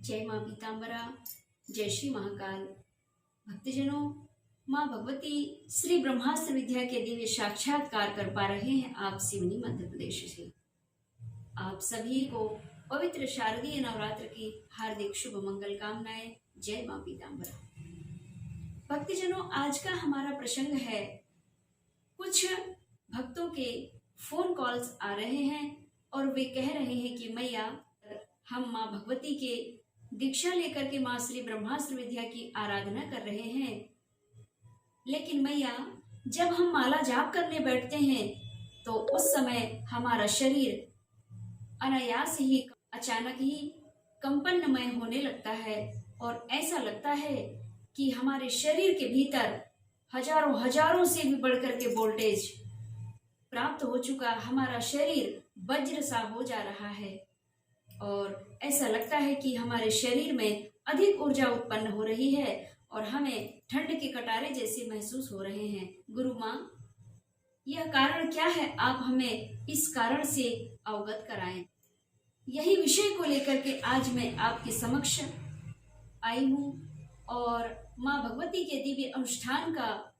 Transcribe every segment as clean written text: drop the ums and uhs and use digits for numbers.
जय माँ पीताम्बरा, जय श्री महाकाल। भक्तजनों, माँ भगवती श्री ब्रह्मास्त्र विद्या के दिव्य साक्षात्कार कर पा रहे हैं आप सिवनी मध्य प्रदेश से। आप सभी को पवित्र शारदीय नवरात्र की हार्दिक शुभ मंगल कामनाएं। जय माँ पीताम्बरा। भक्तजनों, आज का हमारा प्रसंग है, कुछ भक्तों के फोन कॉल्स आ रहे हैं और वे कह रहे हैं कि मैया, हम माँ भगवती के दीक्षा लेकर के माँ श्री ब्रह्मास्त्र विद्या की आराधना कर रहे हैं, लेकिन मैया जब हम माला जाप करने बैठते हैं तो उस समय हमारा शरीर अनायास ही अचानक ही कंपनमय होने लगता है और ऐसा लगता है कि हमारे शरीर के भीतर हजारों हजारों से भी बढ़कर के वोल्टेज प्राप्त हो चुका, हमारा शरीर वज्र सा हो जा रहा है और ऐसा लगता है कि हमारे शरीर में अधिक ऊर्जा उत्पन्न हो रही है और हमें ठंड के कटारे जैसे महसूस हो रहे हैं। गुरु माँ, यह कारण क्या है? आप हमें इस कारण से अवगत कराएं। यही विषय को लेकर के आज मैं आपके समक्ष आई हूँ और माँ भगवती के दिव्य अनुष्ठान का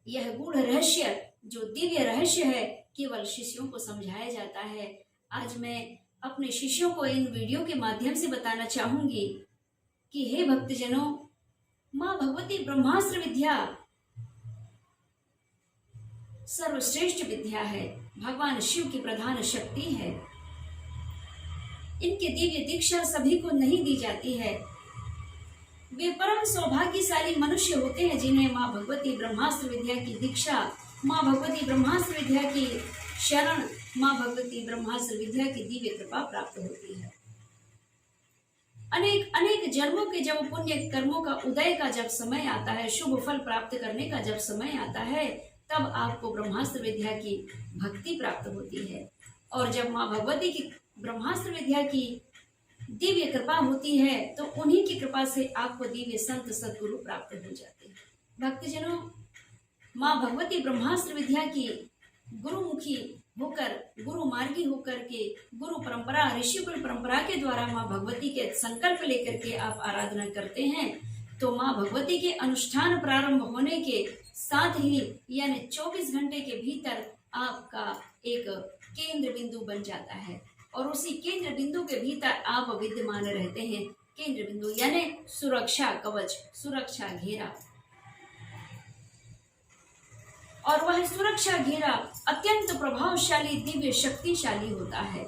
यह गूढ़ रहस्य, जो दिव्य रहस्य है, केवल शिष्यों को समझाया जाता है। आज मैं अपने शिष्यों को इन वीडियो के माध्यम से बताना चाहूंगी कि हे भक्तजनों, माँ भगवती ब्रह्मास्त्र विद्या सर्वश्रेष्ठ विद्या है, भगवान शिव की प्रधान शक्ति है। इनके दिव्य दीक्षा सभी को नहीं दी जाती है। वे परम सौभाग्यशाली मनुष्य होते हैं जिन्हें माँ भगवती ब्रह्मास्त्र विद्या की दीक्षा, माँ भगवती ब्रह्मास्त्र विद्या की शरण, माँ भगवती ब्रह्मास्त्र विद्या की दिव्य कृपा प्राप्त होती है। अनेक अनेक जन्मों के जब पुण्य कर्मों का उदय का जब समय आता है, शुभ फल प्राप्त करने का जब समय आता है, तब आपको ब्रह्मास्त्र विद्या की भक्ति प्राप्त होती है। और जब माँ भगवती की ब्रह्मास्त्र विद्या की दिव्य कृपा होती है तो उन्हीं की कृपा से आपको दिव्य संत सद्गुरु प्राप्त हो जाते हैं। भक्तजनों, माँ भगवती ब्रह्मास्त्र विद्या की गुरुमुखी होकर, गुरु मार्गी होकर के, गुरु परंपरा, ऋषिकुल परंपरा के द्वारा माँ भगवती के संकल्प लेकर के आप आराधना करते हैं तो माँ भगवती के अनुष्ठान प्रारंभ होने के साथ ही यानी 24 घंटे के भीतर आपका एक केंद्र बिंदु बन जाता है और उसी केंद्र बिंदु के भीतर आप विद्यमान रहते हैं। केंद्र बिंदु यानी सुरक्षा कवच, सुरक्षा घेरा, और वह सुरक्षा घेरा अत्यंत प्रभावशाली, दिव्य शक्तिशाली होता है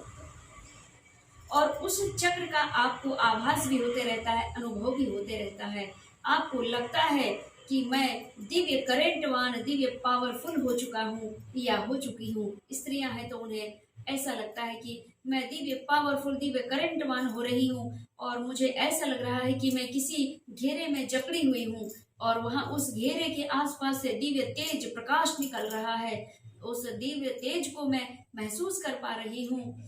और उस चक्र का आपको आभास भी होते रहता है, अनुभव भी होते रहता है। आपको लगता है कि मैं दिव्य करेंटवान, दिव्य पावरफुल हो चुका हूँ या हो चुकी हूँ। स्त्रियां हैं तो उन्हें ऐसा लगता है कि मैं दिव्य पावरफुल, दिव्य करेंटवान हो रही हूँ और मुझे ऐसा लग रहा है कि मैं किसी घेरे में जकड़ी हुई हूँ और वहां उस घेरे के आसपास से दिव्य तेज प्रकाश निकल रहा है। उस दिव्य तेज को मैं महसूस कर पा रही हूँ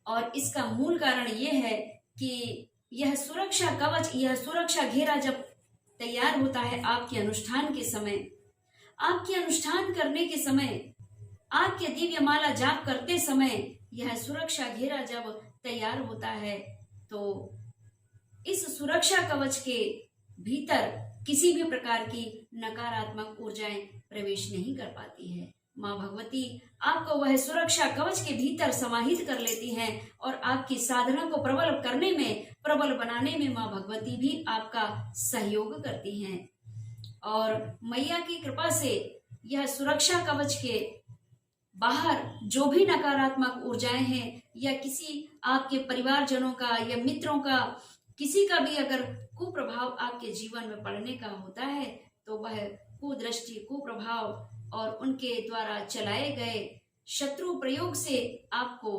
और इसका मूल कारण यह है कि यह सुरक्षा कवच, यह सुरक्षा घेरा जब तैयार होता है आपके अनुष्ठान के समय, आपके अनुष्ठान करने के समय, आपके दिव्य माला जाप करते समय, यह सुरक्षा घेरा जब तैयार होता है तो इस सुरक्षा कवच के भीतर किसी भी प्रकार की नकारात्मक ऊर्जाएं प्रवेश नहीं कर पाती है। माँ भगवती आपको वह सुरक्षा कवच के भीतर समाहित कर लेती हैं और आपकी साधना को प्रबल करने में, प्रबल बनाने में माँ भगवती भी आपका सहयोग करती हैं और मैया की कृपा से यह सुरक्षा कवच के बाहर जो भी नकारात्मक ऊर्जाएं हैं या किसी आपके परिवारजनों का या मित्रों का, किसी का भी अगर कुप्रभाव आपके जीवन में पड़ने का होता है तो वह कुदृष्टि, कुप्रभाव और उनके द्वारा चलाए गए शत्रु प्रयोग से आपको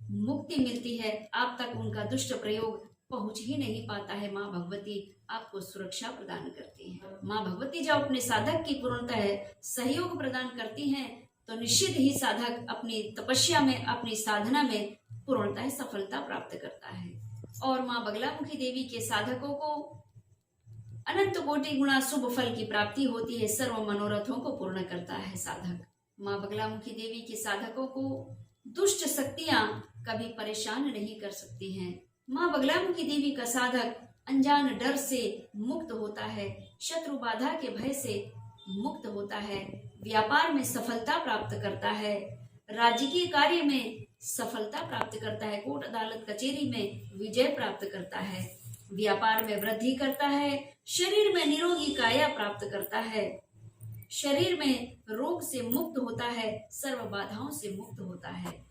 मुक्ति मिलती है। आप तक उनका दुष्ट प्रयोग पहुंच ही नहीं पाता है। माँ भगवती आपको सुरक्षा प्रदान करती है। माँ भगवती जब अपने साधक की पूर्णतः सहयोग प्रदान करती हैं तो निश्चित ही साधक अपनी तपस्या में, अपनी साधना में पूर्णतः सफलता प्राप्त करता है और माँ बगलामुखी देवी के साधकों को अनंत कोटि गुणा शुभ फल की प्राप्ति होती है। सर्व मनोरथों को पूर्ण करता है साधक। माँ बगलामुखी देवी के साधकों को दुष्ट शक्तियां कभी परेशान नहीं कर सकती हैं। माँ बगलामुखी देवी का साधक अनजान डर से मुक्त होता है, शत्रु बाधा के भय से मुक्त होता है, व्यापार में सफलता प्राप्त करता है, राजकीय कार्य में सफलता प्राप्त करता है, कोर्ट अदालत कचेरी में विजय प्राप्त करता है, व्यापार में वृद्धि करता है, शरीर में निरोगी काया प्राप्त करता है, शरीर में रोग से मुक्त होता है, सर्व बाधाओं से मुक्त होता है।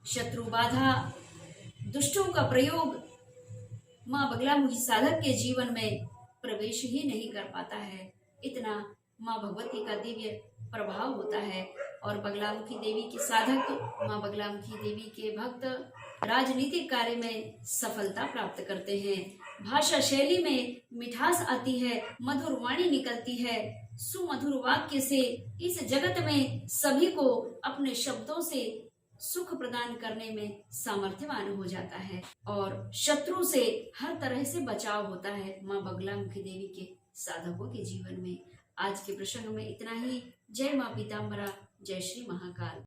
शत्रु बाधा दुष्टों का प्रयोग माँ बगलामुखी साधक के जीवन में प्रवेश ही नहीं कर पाता है। इतना माँ भगवती का दिव्य प्रभाव होता है। और बगलामुखी देवी के साधक, माँ बगलामुखी देवी के भक्त राजनीतिक कार्य में सफलता प्राप्त करते हैं। भाषा शैली में मिठास आती है, मधुर वाणी निकलती है, सुमधुर वाक्य से इस जगत में सभी को अपने शब्दों से सुख प्रदान करने में सामर्थ्यवान हो जाता है और शत्रु से हर तरह से बचाव होता है माँ बगलामुखी देवी के साधकों के जीवन में। आज के प्रसंग में इतना ही। जय माँ पीताम्बरा, जय श्री महाकाल।